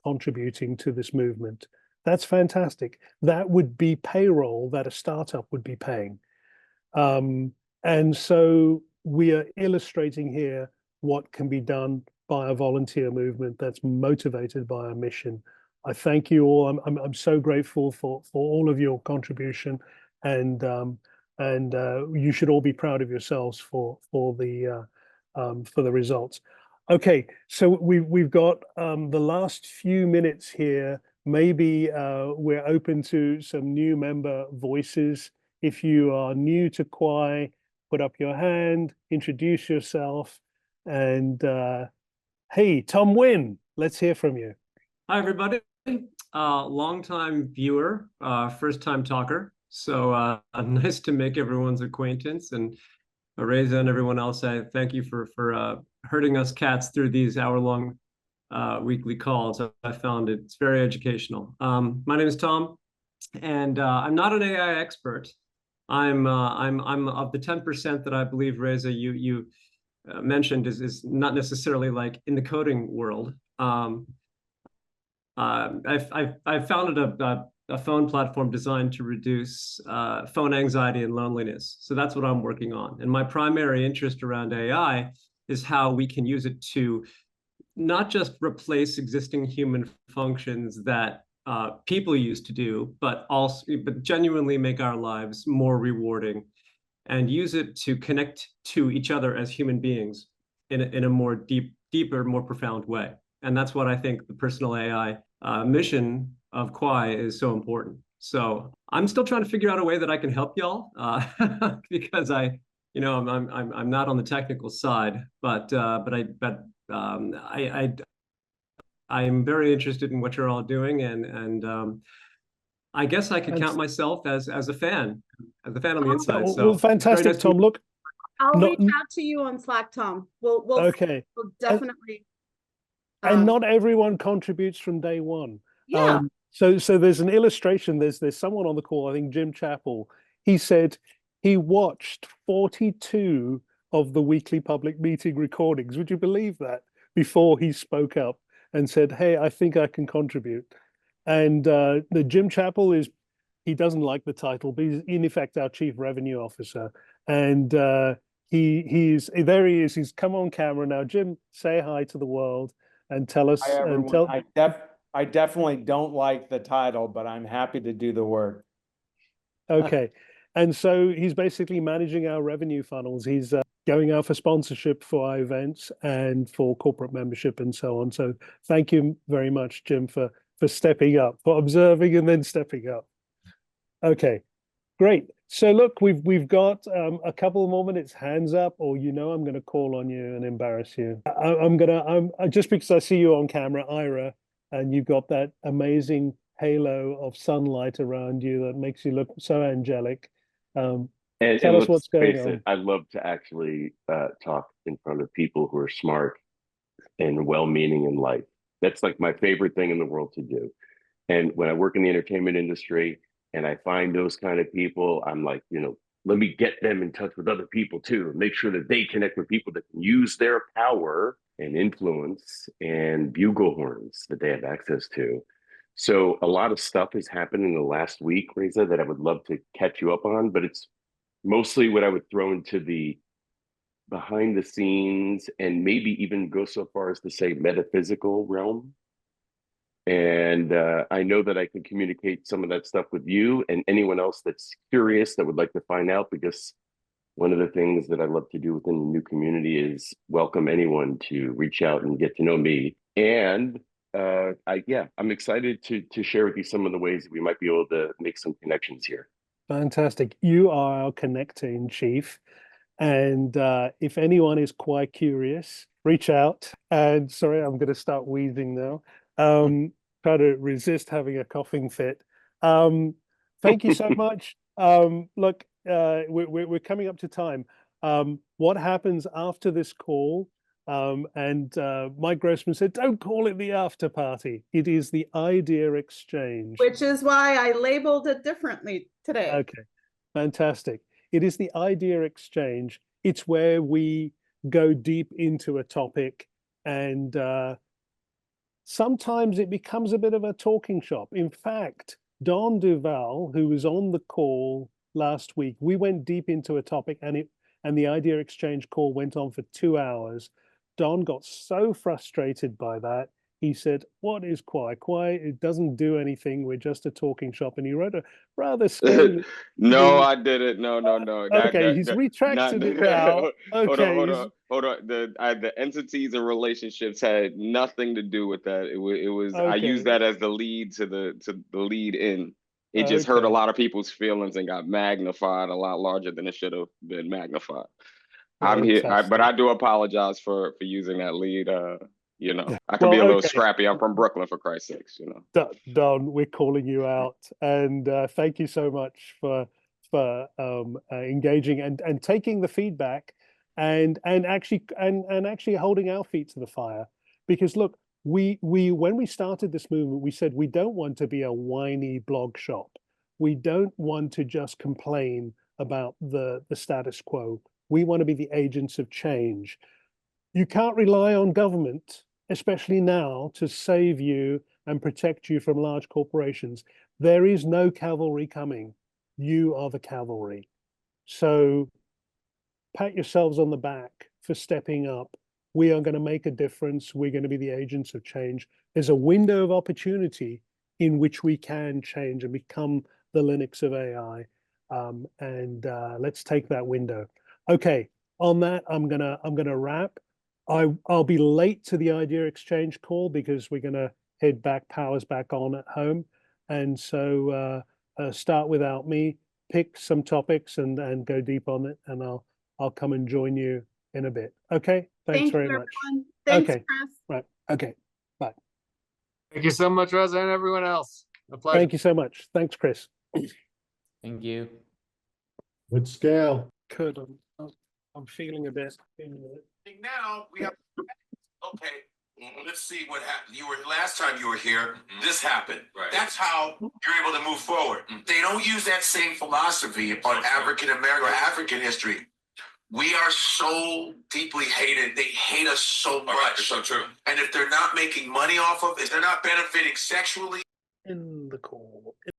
contributing to this movement. That's fantastic. That would be payroll that a startup would be paying. And so we are illustrating here what can be done by a volunteer movement that's motivated by a mission. I thank you all. I'm so grateful for all of your contribution, and you should all be proud of yourselves for the results. Okay, so we've got the last few minutes here. Maybe we're open to some new member voices. If you are new to Kwaai, put up your hand, introduce yourself, and hey, Tom Wynn, let's hear from you. Hi, everybody. Long-time viewer, first-time talker. So nice to make everyone's acquaintance. And Reza and everyone else, I thank you for herding us cats through these hour-long weekly calls. I found it's very educational. My name is Tom, and I'm not an AI expert. I'm of the 10% that I believe, Reza, you mentioned is not necessarily like in the coding world. I've founded a phone platform designed to reduce phone anxiety and loneliness. So that's what I'm working on. And my primary interest around AI is how we can use it to not just replace existing human functions that people used to do, but genuinely make our lives more rewarding, and use it to connect to each other as human beings in a more deeper, more profound way. And that's what I think the personal AI mission of Kwaai is so important. So I'm still trying to figure out a way that I can help y'all because I'm not on the technical side, but I'm very interested in what you're all doing, and I guess I could count myself as a fan on the inside. So well, fantastic, nice Tom. Look, I'll reach out to you on Slack, Tom. We'll okay. We'll definitely. And not everyone contributes from day one. Yeah. So there's an illustration. There's someone on the call, I think Jim Chappell. He said he watched 42 of the weekly public meeting recordings. Would you believe that? Before he spoke up and said, "Hey, I think I can contribute." And the Jim Chappell he doesn't like the title, but he's in effect our chief revenue officer. And he's there. He is. He's come on camera now. Jim, say hi to the world and tell us. Hi, And everyone. I definitely don't like the title, but I'm happy to do the work. Okay. And so he's basically managing our revenue funnels. He's going out for sponsorship for our events and for corporate membership and so on. So thank you very much, Jim, for stepping up, for observing and then stepping up. Okay, great. So look, we've got a couple more minutes. Hands up, or I'm going to call on you and embarrass you. I'm just because I see you on camera, Ira, and you've got that amazing halo of sunlight around you that makes you look so angelic. Tell us what's going on. I love to actually talk in front of people who are smart and well-meaning in life. That's like my favorite thing in the world to do. And when I work in the entertainment industry and I find those kind of people, I'm like, let me get them in touch with other people too, make sure that they connect with people that can use their power and influence and bugle horns that they have access to. So a lot of stuff has happened in the last week, Reza, that I would love to catch you up on, but it's mostly what I would throw into the behind the scenes and maybe even go so far as to say metaphysical realm. And I know that I can communicate some of that stuff with you and anyone else that's curious that would like to find out, because one of the things that I love to do within the new community is welcome anyone to reach out and get to know me. And I'm excited to share with you some of the ways that we might be able to make some connections here. Fantastic. You are our connector in chief. And if anyone is quite curious, reach out. And sorry, I'm going to start wheezing now. Try to resist having a coughing fit. Thank you so much. Look, we're coming up to time. What happens after this call? And Mike Grossman said, don't call it the after party. It is the idea exchange. Which is why I labeled it differently today. Okay, fantastic. It is the idea exchange. It's where we go deep into a topic, and sometimes it becomes a bit of a talking shop. In fact, Don Duval, who was on the call last week, we went deep into a topic, and the idea exchange call went on for 2 hours. Don got so frustrated by that. He said, "What is Kwaai? Kwaai, it doesn't do anything. We're just a talking shop." And he wrote a rather scathing. No, I didn't. No. Okay, he's retracted it now. Okay. Hold on. The entities and relationships had nothing to do with that. It was I used that as the lead to the lead in. It just hurt a lot of people's feelings and got magnified a lot larger than it should have been magnified. I'm here, but I do apologize for using that lead. I can be a little scrappy. I'm from Brooklyn, for Christ's sakes. Don, we're calling you out, and thank you so much for engaging and taking the feedback, and actually holding our feet to the fire. Because look, we when we started this movement, we said we don't want to be a whiny blog shop. We don't want to just complain about the status quo. We want to be the agents of change. You can't rely on government, especially now, to save you and protect you from large corporations. There is no cavalry coming. You are the cavalry. So pat yourselves on the back for stepping up. We are going to make a difference. We're going to be the agents of change. There's a window of opportunity in which we can change and become the Linux of AI. Let's take that window. Okay, on that, I'm gonna wrap. I'll be late to the Idea Exchange call because we're gonna head back, powers back on at home, and so start without me. Pick some topics and go deep on it, and I'll come and join you in a bit. Okay, thanks very much. Everyone. Thanks, Okay, Chris. right. Okay, bye. Thank you so much, Reza, and everyone else. A pleasure. Thank you so much. Thanks, Chris. Thank you. Good scale. Good. I'm feeling a bit. Now we have, okay, let's see what happened. Last time you were here, this happened. Right. That's how you're able to move forward. They don't use that same philosophy on African American or African history. We are so deeply hated. They hate us so much. Right, it's so true. And if they're not making money off of it, if they're not benefiting sexually. In the call.